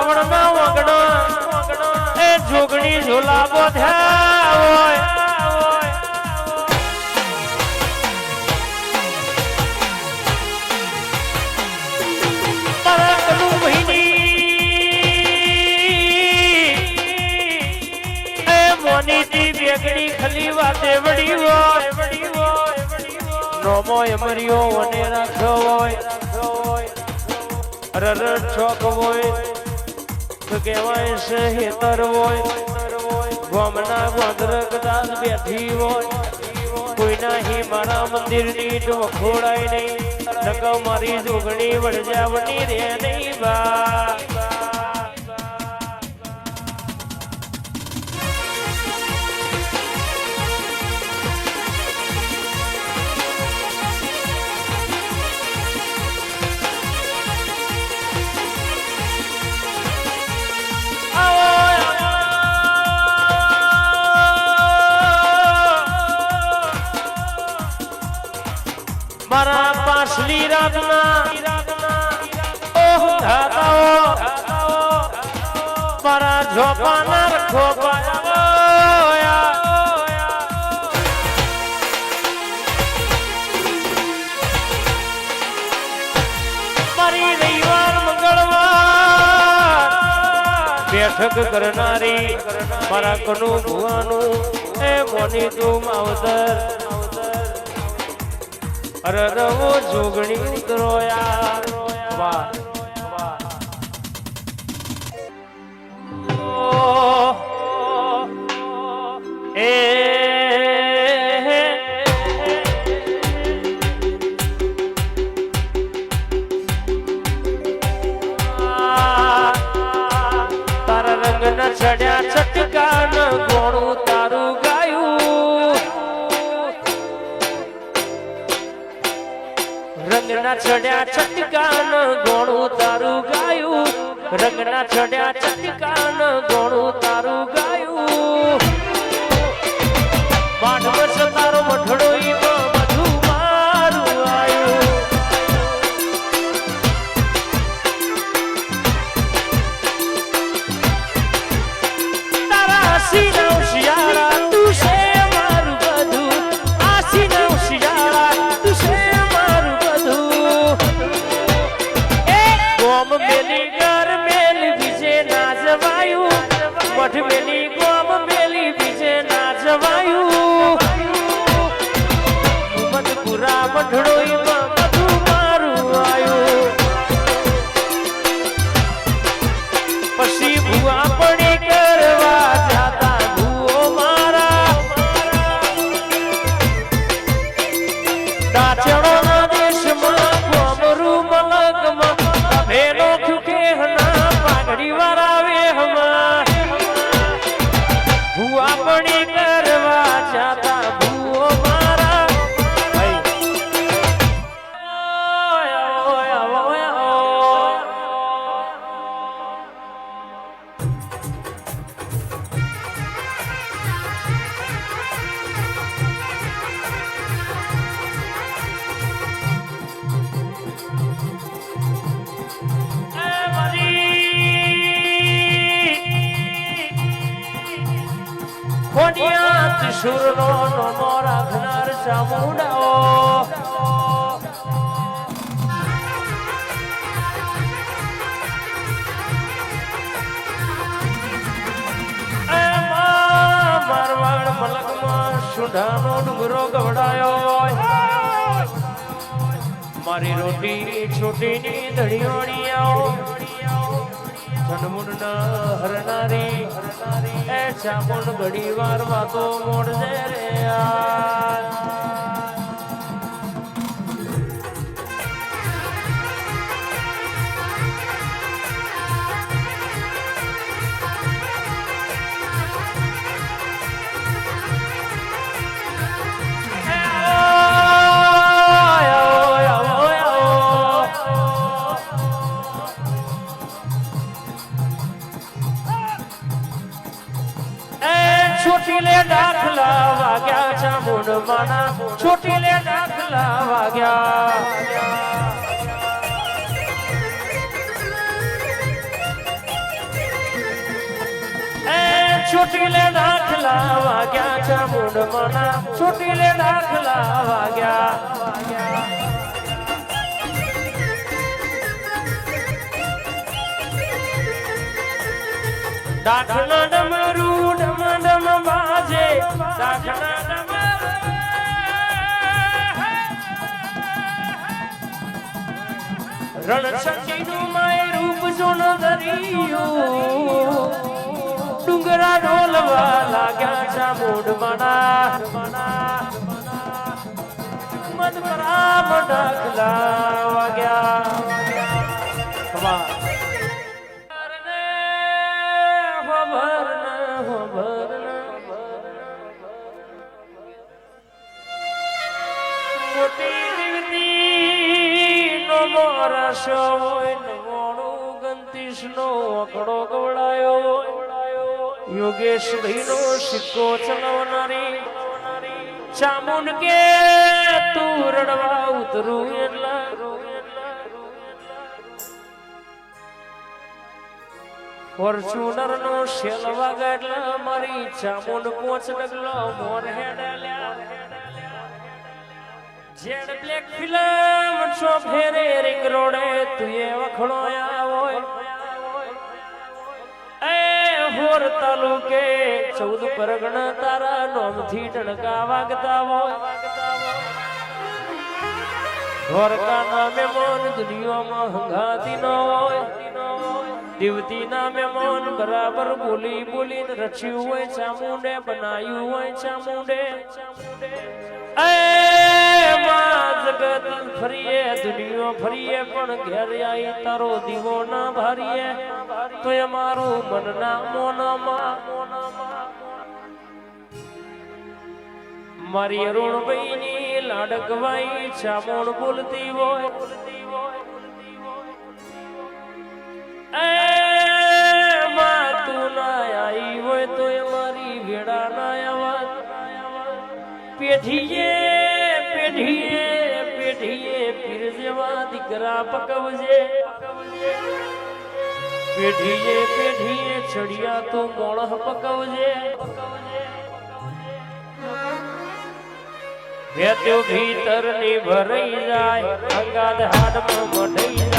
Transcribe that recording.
શ્રાવણ ના વગણ એ જોગણી ઝોલા બોધ્યા હોય બેગડી ખલીવા દેવડી હોય નોમો એમરિયો વને રાખ્યો હોય અરર ચોક હોય તો કહેવાય છે હેતર હોય ગોમના ગોદર કદાચ બેઠી હોય કોઈના હી મારા મંદિરની વખોડાય નહીં નકા મારી જોગણી વળજાવની રે નહીં બા મારા પાછલી રાતના ઓહ ધાતાઓ મારા ઝોપાના રખો મારી રવિવાર મંગળવાર બેઠક કરનારી મારા કનુ ભુવાનું એ મોની તું માવતર અરે રવો જોગણી ઉતરોયા વાહ એ તારા રંગના ચડ્યા ચટકાન ગોણું તારું રંગના ચડ્યા ચટકાન ગોણું તારું ગાયું રંગના ચડ્યા ચટકાન ગોણું તારું ગાયું બાઢમાં છે તારો મઠડો બધું મારું આવ્યું તારા આસીના શિયાળા તું છે મારું બધું આસીના શિયાળા તું છે મેલી ઘર મેલી બીજે ના જવાયું મઠ મેલી ગોમ મેલી બીજે ના જવાયું મધપુરા મઠડોઈમાં બધું મારું આવ્યું પછી ભૂવા પડી કરવા જાતા ભૂઓ મારા દાચણો ના દેશમાં ગોમરું મલકમાં ભેલો ચૂકે હના પાઘડી વાળાવે હમા ભૂવા પડી કરવા જાતા ભૂઓ મારા ત્રિશુરનો નોનો રાખનાર ચામુંડાઓ મારવાડ મલકમાં સુઢાનો ડુંગરો ગવડાયો મારી રોટી છોટીની ધડીઓણી આવો જન્મુંડના હરનારી એ ચામુંડ ઘડી વાર વાતો મોડજે રે छोटीले दाखला वाग्या चामुंड माना छोटीले दाखला वाग्या ચોટીલે દાખલા વાગ્યા ચામુંડ મના ચોટીલે દાખલા વાગ્યા દાખલા ડમરું ડમ ડમ બાજે દાખલા રણછંડીનું માય રૂપ જોન ધર્યું ડુંગરા ઢોલવા લાગ્યા ચામુંડ મના મધપરામ દાખલા વાગ્યા મોટી રસો હોય નવાણું ગંતીશ નો અકડો ગવડાયો યોગેશ ભાઈ નો સિક્કો ચલાવનારી ચામુંડ કે તું રડવા ઉતરું એટલા ફોર્ચ્યુનર નો શેલ વાગા એટલે મારી ચામુંડ પોચ ડગલો મોર હેડલ્યા જેડ બ્લેક ફિલ્મ છો ફેરે રિંગ રોડે તુએ વખણો હોય એ હોર તાલુકે 14 પરગણા તારા નોમથી ડણકા વાગતા હોય દ્વારકા નામે મોન દુનિયામાં હંગાતી ન હોય દેવતી નામે મોન બરાબર બોલી બોલીને રચ્યું હોય ચામુંડે બનાયું હોય ચામુંડે જગત ફરીએ દુનિયા ફરીએ પણ ઘેર આઈ તારો દીવો ના ભારીએ તો અમારું મન ના મોનમાં મારી અરુણભાઈ ની લાડકવાઈ ચામુંડ બોલતી હોય તું ના આવી હોય તો મારી વેડા ના આવા પેઢીએ પેઢીએ પેઢીએ પીર જેવા દીકરા પકવજે પેઢીએ પેઢીએ ચડિયા તો મોણહ પકવજે વેત્યો ભીતર ની ભરાઈ જાય અંગાદ હાડમાં મઢઈ